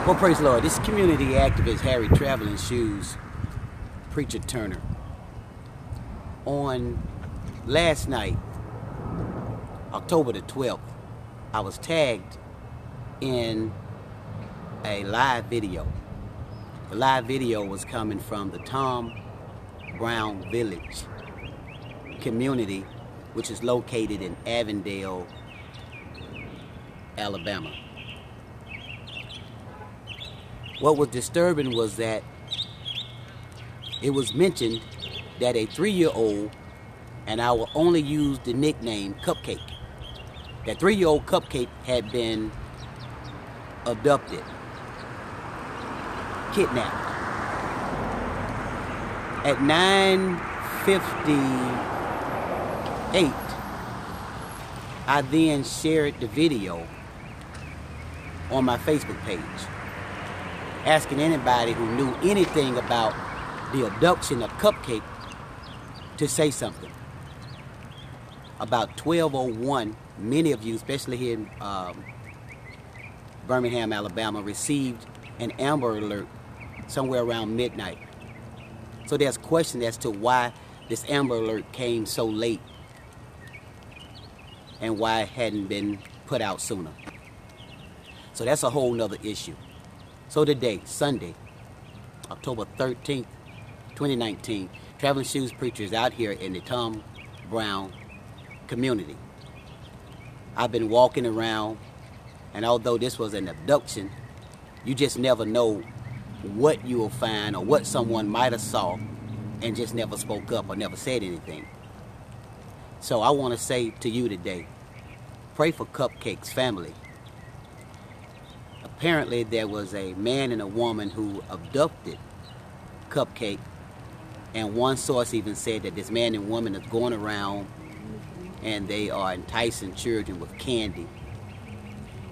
Well, praise the Lord. This community activist, Harry Traveling Shoes, Preacher Turner. On last night, October the 12th, I was tagged in a live video. The live video was coming from the Tom Brown Village community, which is located in Avondale, Alabama. What was disturbing was that it was mentioned that a 3-year-old, and I will only use the nickname CUPCAKE, that 3-year-old CUPCAKE had been abducted, kidnapped. At 9:58, I then shared the video on my Facebook page, asking anybody who knew anything about the abduction of CUPCAKE to say something. About 12:01, many of you, especially here in Birmingham, Alabama, received an Amber Alert somewhere around midnight. So there's question as to why this Amber Alert came so late and why it hadn't been put out sooner. So that's a whole nother issue. So today, Sunday, October 13th, 2019, Traveling Shoes Preacher is out here in the Tom Brown community. I've been walking around, and although this was an abduction, you just never know what you will find or what someone might have saw and just never spoke up or never said anything. So I want to say to you today, pray for CUPCAKE's family. Apparently there was a man and a woman who abducted CUPCAKE, and one source even said that this man and woman is going around and they are enticing children with candy.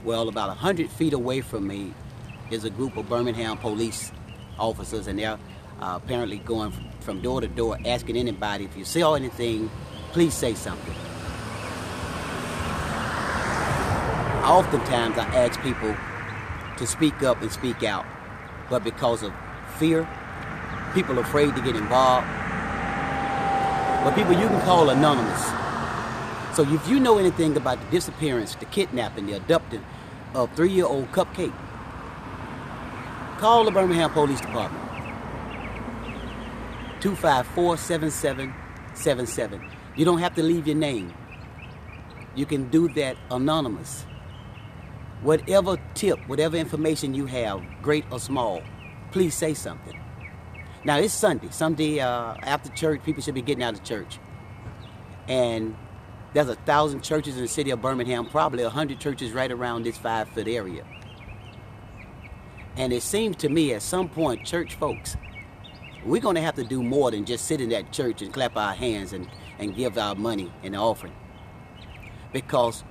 Well, about 100 feet away from me is a group of Birmingham police officers, and they're apparently going from door to door asking anybody, if you saw anything, please say something. Oftentimes I ask people to speak up and speak out, but because of fear, people are afraid to get involved. But people you can call anonymous. So if you know anything about the disappearance, the kidnapping, the abducting of 3-year-old CUPCAKE, call the Birmingham Police Department. 254-7777. You don't have to leave your name. You can do that anonymous. Whatever tip, whatever information you have, great or small, please say something. Now it's Sunday. Sunday after church, people should be getting out of church. And there's 1,000 churches in the city of Birmingham, probably 100 churches right around this 5-foot area. And it seems to me at some point, church folks, we're going to have to do more than just sit in that church and clap our hands and give our money and offering. Because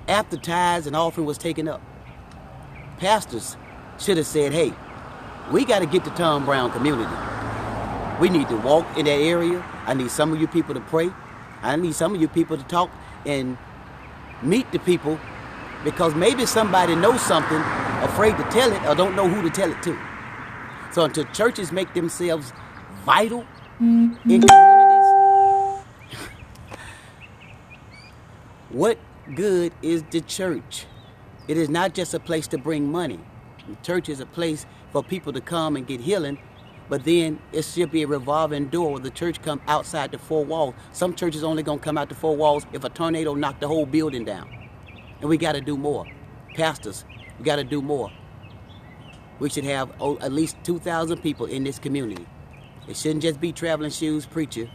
after tithes and offering was taken up, pastors should have said, hey, we got to get to Tom Brown community. We need to walk in that area. I need some of you people to pray. I need some of you people to talk and meet the people, because maybe somebody knows something, afraid to tell it, or don't know who to tell it to. So until churches make themselves vital in communities, what good is the church? It is not just a place to bring money. The church is a place for people to come and get healing, but then it should be a revolving door where the church come outside the 4 walls. Some churches only gonna come out the 4 walls if a tornado knocked the whole building down. And we gotta do more. Pastors, we gotta do more. We should have at least 2,000 people in this community. It shouldn't just be Traveling Shoes Preacher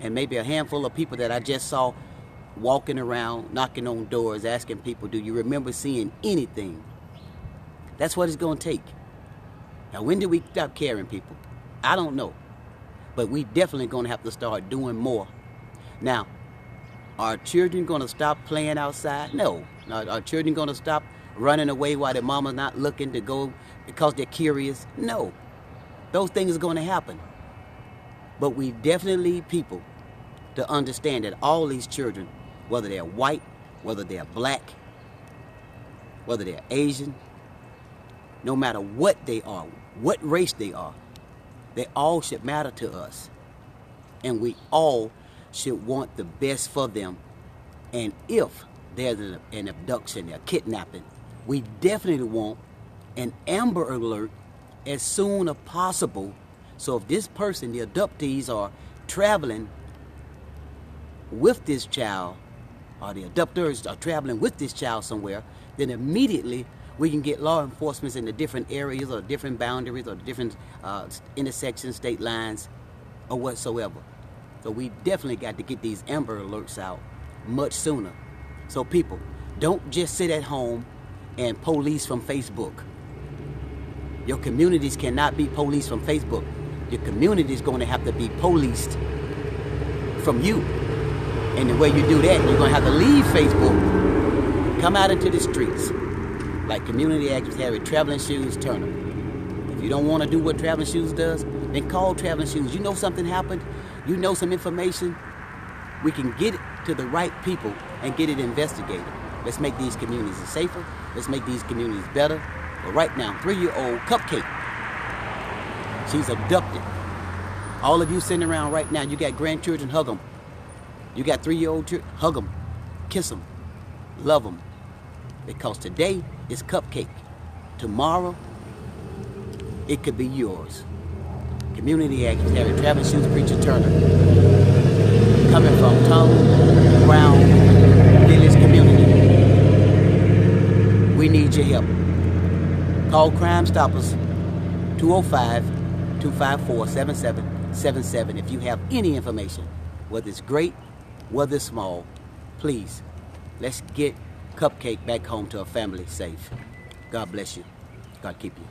and maybe a handful of people that I just saw walking around, knocking on doors, asking people, do you remember seeing anything? That's what it's gonna take. Now, when do we stop caring, people? I don't know. But we definitely gonna have to start doing more. Now, are children gonna stop playing outside? No. Are children gonna stop running away while their mama's not looking to go because they're curious? No. Those things are gonna happen. But we definitely need people to understand that all these children, whether they're white, whether they're black, whether they're Asian, no matter what they are, what race they are. They all should matter to us. And we all should want the best for them. And if there's an abduction, a kidnapping, we definitely want an Amber Alert as soon as possible. So if this person, the abductees, are traveling with this child, or the abductors are traveling with this child somewhere, then immediately we can get law enforcement in the different areas or different boundaries or different intersections, state lines, or whatsoever. So we definitely got to get these Amber Alerts out much sooner. So people, don't just sit at home and police from Facebook. Your communities cannot be policed from Facebook. Your community is going to have to be policed from you. And the way you do that, you're going to have to leave Facebook, come out into the streets, like community activists have Traveling Shoes Turner. If you don't want to do what Traveling Shoes does, then call Traveling Shoes. You know something happened, you know some information, we can get it to the right people and get it investigated. Let's make these communities safer. Let's make these communities better. But right now, 3-year-old CUPCAKE, she's abducted. All of you sitting around right now, you got grandchildren, hug them. You got 3-year-old children, hug them, kiss them, love them. Because today is CUPCAKE. Tomorrow, it could be yours. Community actors, Harry Traveling Shoes Preacher Turner, coming from Tongue, Brown, Village community. We need your help. Call Crime Stoppers, 205-254-7777 if you have any information, whether it's great, whether it's small. Please, let's get CUPCAKE back home to her family safe. God bless you. God keep you.